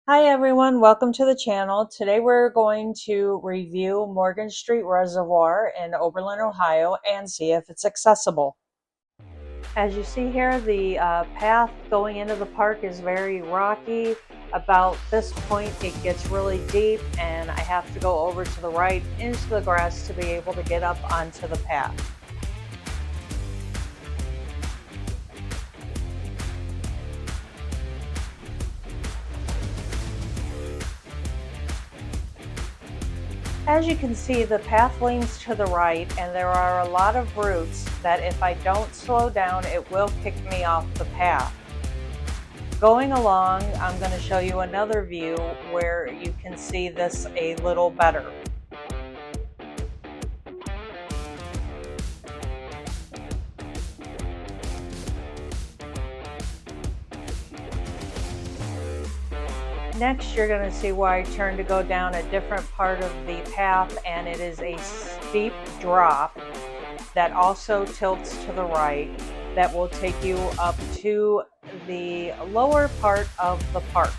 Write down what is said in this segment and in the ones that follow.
Hi everyone, welcome to the channel. Today we're going to review Morgan Street Reservoir in Oberlin, Ohio and see if it's accessible. As you see here, the path going into the park is very rocky. About this point it gets really deep and I have to go over to the right into the grass to be able to get up onto the path. As you can see, the path leans to the right and there are a lot of roots that if I don't slow down, it will kick me off the path. Going along, I'm going to show you another view where you can see this a little better. Next, you're going to see where I turn to go down a different part of the path, and it is a steep drop that also tilts to the right that will take you up to the lower part of the park.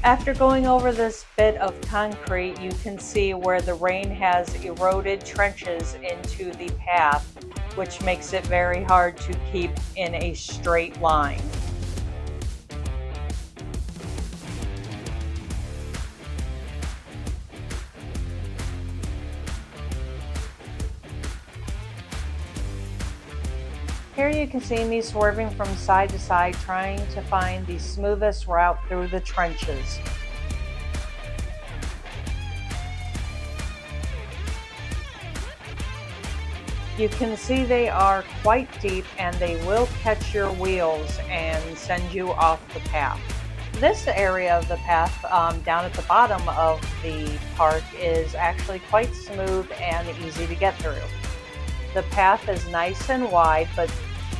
After going over this bit of concrete, you can see where the rain has eroded trenches into the path, which makes it very hard to keep in a straight line. Here you can see me swerving from side to side trying to find the smoothest route through the trenches. You can see they are quite deep and they will catch your wheels and send you off the path. This area of the path down at the bottom of the park is actually quite smooth and easy to get through. The path is nice and wide, but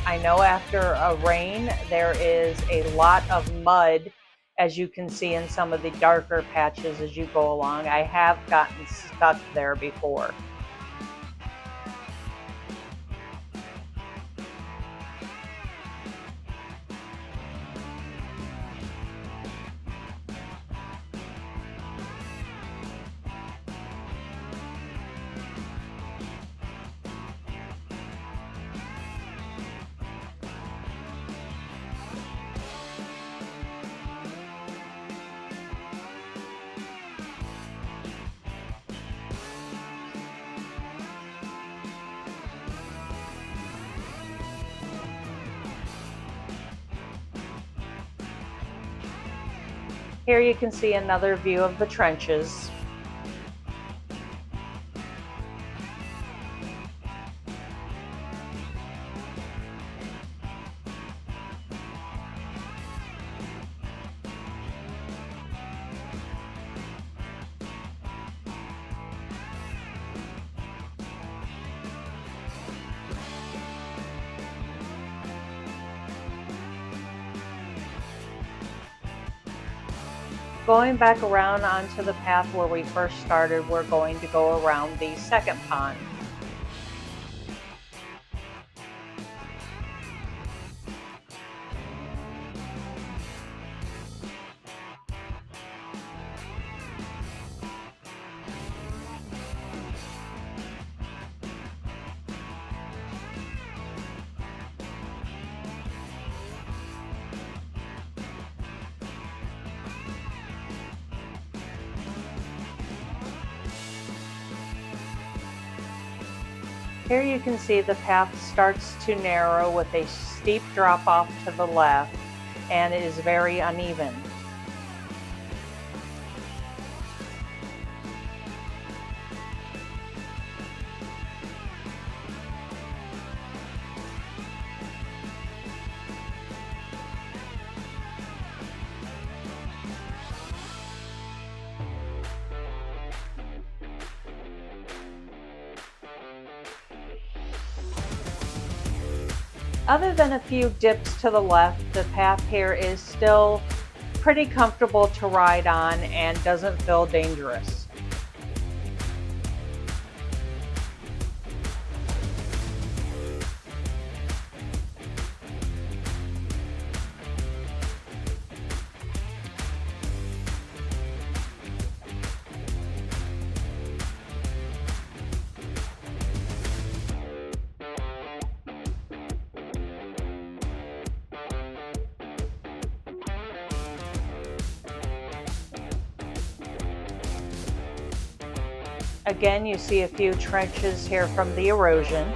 I know after a rain there is a lot of mud, as you can see in some of the darker patches as you go along. I have gotten stuck there before. Here you can see another view of the trenches. Going back around onto the path where we first started, we're going to go around the second pond. Here you can see the path starts to narrow with a steep drop off to the left, and it is very uneven. Other than a few dips to the left, the path here is still pretty comfortable to ride on and doesn't feel dangerous. Again, you see a few trenches here from the erosion.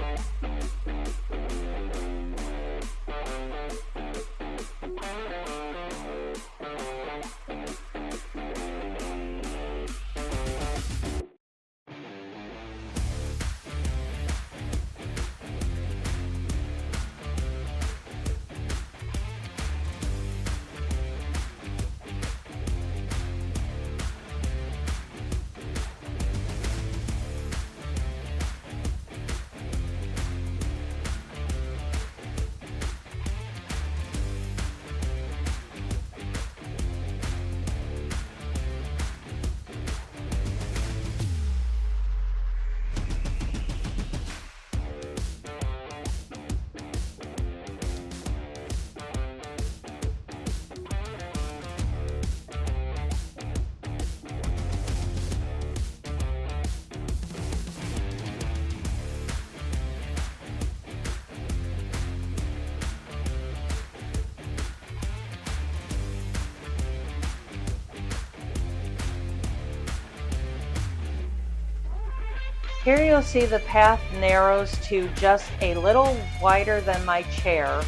Here you'll see the path narrows to just a little wider than my chair,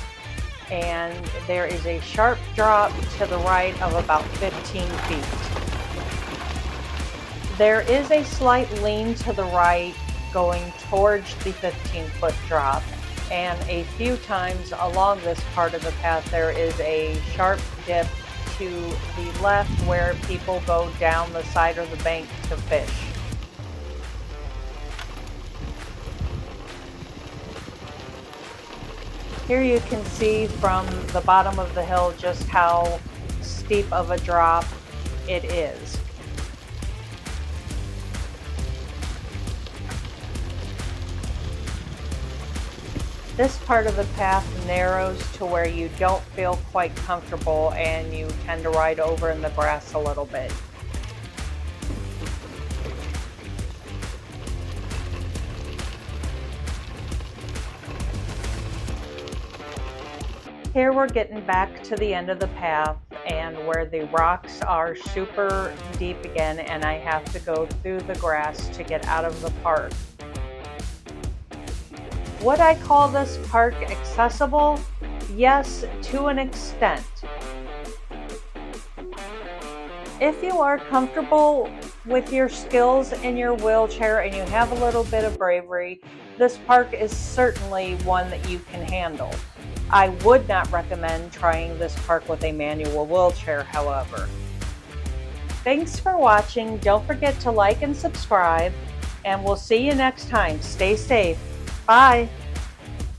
and there is a sharp drop to the right of about 15 feet. There is a slight lean to the right going towards the 15-foot drop, and a few times along this part of the path there is a sharp dip to the left where people go down the side of the bank to fish. Here you can see from the bottom of the hill just how steep of a drop it is. This part of the path narrows to where you don't feel quite comfortable and you tend to ride over in the grass a little bit. Here we're getting back to the end of the path and where the rocks are super deep again, and I have to go through the grass to get out of the park. Would I call this park accessible? Yes, to an extent. If you are comfortable with your skills in your wheelchair and you have a little bit of bravery, this park is certainly one that you can handle. I would not recommend trying this park with a manual wheelchair, however. Thanks for watching. Don't forget to like and subscribe, and we'll see you next time. Stay safe. Bye.